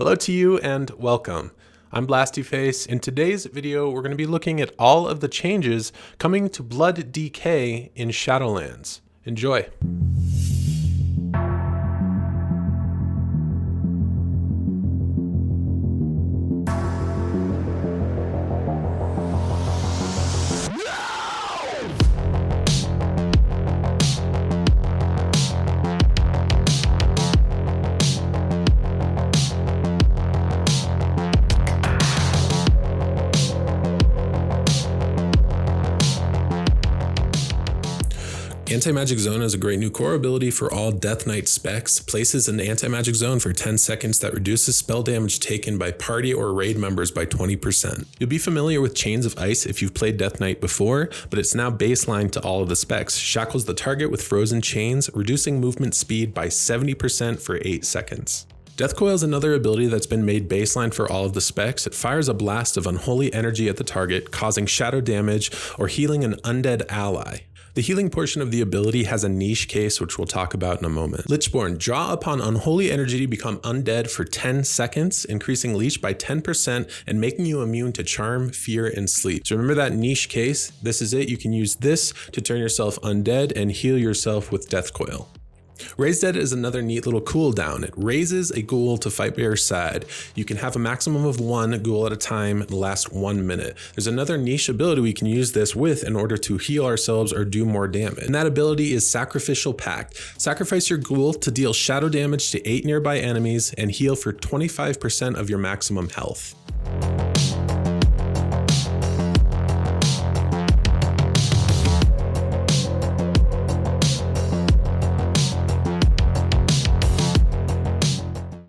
Hello to you and welcome. I'm Blastyface. In today's video, we're going to be looking at all of the changes coming to Blood DK in Shadowlands. Enjoy. Anti-Magic Zone is a great new core ability for all Death Knight specs. Places an anti-magic zone for 10 seconds that reduces spell damage taken by party or raid members by 20%. You'll be familiar with Chains of Ice if you've played Death Knight before, but it's now baseline to all of the specs. Shackles the target with frozen chains, reducing movement speed by 70% for 8 seconds. Death Coil is another ability that's been made baseline for all of the specs. It fires a blast of unholy energy at the target, causing shadow damage or healing an undead ally. The healing portion of the ability has a niche case, which we'll talk about in a moment. Lichborn, draw upon unholy energy to become undead for 10 seconds, increasing leech by 10% and making you immune to charm, fear, and sleep. So remember that niche case? This is it. You can use this to turn yourself undead and heal yourself with Death Coil. Raise Dead is another neat little cooldown. It raises a ghoul to fight by your side. You can have a maximum of 1 ghoul at a time and last 1 minute. There's another niche ability we can use this with in order to heal ourselves or do more damage. And that ability is Sacrificial Pact. Sacrifice your ghoul to deal shadow damage to 8 nearby enemies and heal for 25% of your maximum health.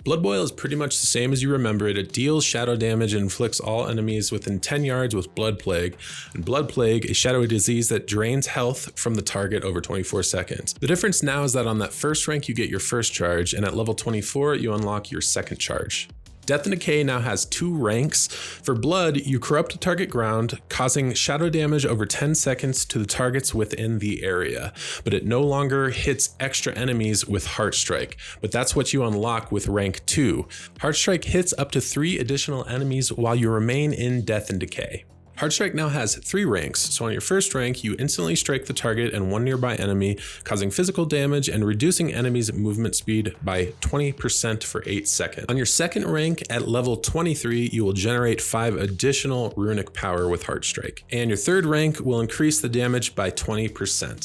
Blood Boil is pretty much the same as you remember it. It deals shadow damage and inflicts all enemies within 10 yards with Blood Plague. And Blood Plague, a shadowy disease that drains health from the target over 24 seconds. The difference now is that on that first rank you get your first charge, and at level 24 you unlock your second charge. Death and Decay now has 2 ranks. For Blood, you corrupt a target ground, causing shadow damage over 10 seconds to the targets within the area, but it no longer hits extra enemies with Heartstrike, but that's what you unlock with rank 2. Heartstrike hits up to 3 additional enemies while you remain in Death and Decay. Heartstrike now has 3 ranks, so on your first rank, you instantly strike the target and 1 nearby enemy, causing physical damage and reducing enemies' movement speed by 20% for 8 seconds. On your second rank, at level 23, you will generate 5 additional runic power with Heartstrike. And your third rank will increase the damage by 20%.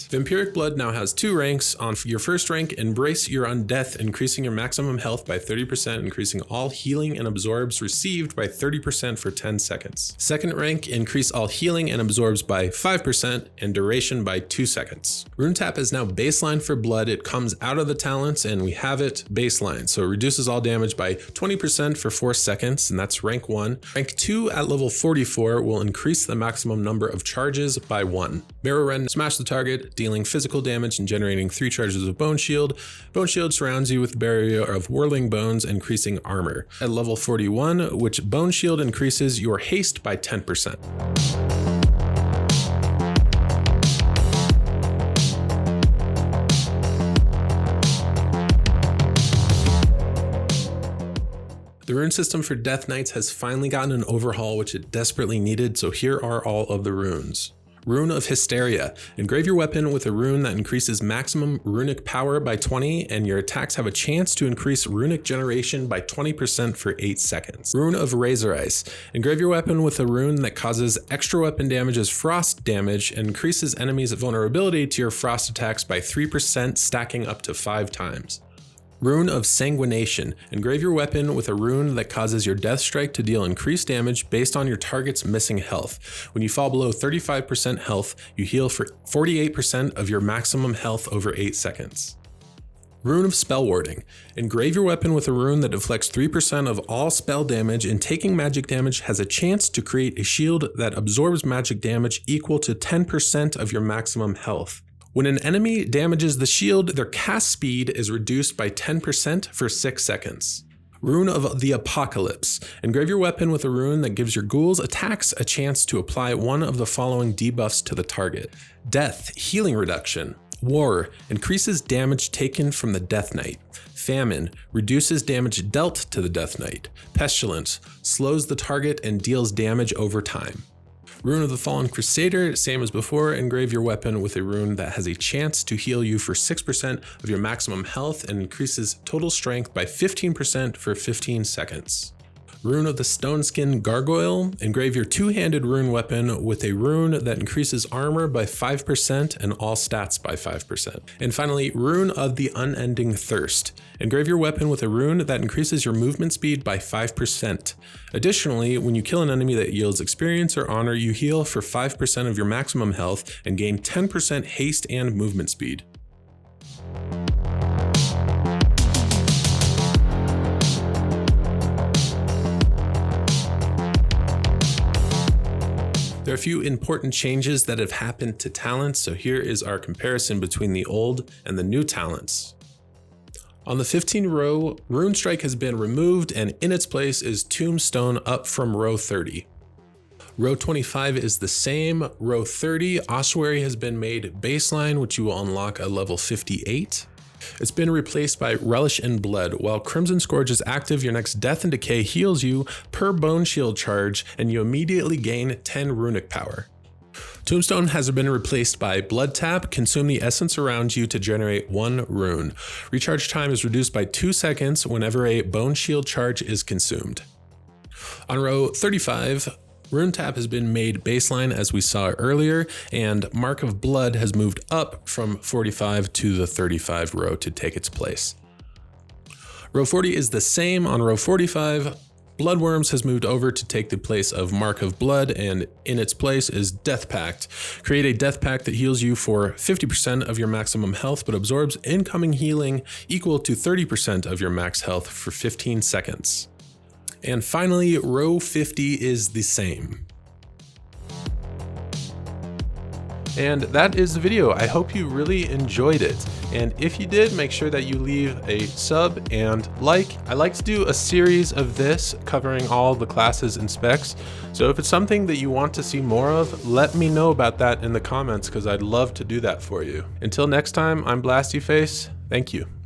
Vampiric Blood now has 2 ranks. On your first rank, Embrace Your Undeath, increasing your maximum health by 30%, increasing all healing and absorbs received by 30% for 10 seconds. Second rank, increase all healing and absorbs by 5% and duration by 2 seconds. Rune Tap is now baseline for Blood. It comes out of the talents and we have it baseline. So it reduces all damage by 20% for 4 seconds, and that's rank 1. Rank 2 at level 44 will increase the maximum number of charges by 1. Mirror Rend, smash the target, dealing physical damage and generating 3 charges of Bone Shield. Bone Shield surrounds you with a barrier of whirling bones, increasing armor. At level 41, which Bone Shield increases your haste by 10%. The rune system for Death Knights has finally gotten an overhaul, which it desperately needed, so here are all of the runes. Rune of Hysteria. Engrave your weapon with a rune that increases maximum runic power by 20, and your attacks have a chance to increase runic generation by 20% for 8 seconds. Rune of Razor Ice. Engrave your weapon with a rune that causes extra weapon damage as frost damage and increases enemies' vulnerability to your frost attacks by 3%, stacking up to 5 times. Rune of Sanguination. Engrave your weapon with a rune that causes your death strike to deal increased damage based on your target's missing health. When you fall below 35% health, you heal for 48% of your maximum health over 8 seconds. Rune of Spell Warding. Engrave your weapon with a rune that deflects 3% of all spell damage, and taking magic damage has a chance to create a shield that absorbs magic damage equal to 10% of your maximum health. When an enemy damages the shield, their cast speed is reduced by 10% for 6 seconds. Rune of the Apocalypse. Engrave your weapon with a rune that gives your ghouls' attacks a chance to apply one of the following debuffs to the target. Death, healing reduction. War, increases damage taken from the Death Knight. Famine reduces damage dealt to the Death Knight. Pestilence slows the target and deals damage over time. Rune of the Fallen Crusader, same as before, engrave your weapon with a rune that has a chance to heal you for 6% of your maximum health and increases total strength by 15% for 15 seconds. Rune of the Stoneskin Gargoyle, engrave your two-handed rune weapon with a rune that increases armor by 5% and all stats by 5%. And finally, Rune of the Unending Thirst, engrave your weapon with a rune that increases your movement speed by 5%. Additionally, when you kill an enemy that yields experience or honor, you heal for 5% of your maximum health and gain 10% haste and movement speed. There are a few important changes that have happened to talents, so here is our comparison between the old and the new talents. On the 15 row, Rune Strike has been removed and in its place is Tombstone up from row 30. Row 25 is the same. Row 30, Ossuary has been made baseline, which you will unlock at level 58. It's been replaced by Relish in Blood. While Crimson Scourge is active, your next Death and Decay heals you per Bone Shield charge, and you immediately gain 10 runic power. Tombstone has been replaced by Blood Tap. Consume the essence around you to generate 1 rune. Recharge time is reduced by 2 seconds whenever a Bone Shield charge is consumed. On row 35, Rune Tap has been made baseline as we saw earlier, and Mark of Blood has moved up from 45 to the 35 row to take its place. Row 40 is the same on row 45. Bloodworms has moved over to take the place of Mark of Blood, and in its place is Death Pact. Create a Death Pact that heals you for 50% of your maximum health, but absorbs incoming healing equal to 30% of your max health for 15 seconds. And finally, row 50 is the same. And that is the video. I hope you really enjoyed it. And if you did, make sure that you leave a sub and like. I like to do a series of this covering all the classes and specs. So if it's something that you want to see more of, let me know about that in the comments because I'd love to do that for you. Until next time, I'm Blastyface. Thank you.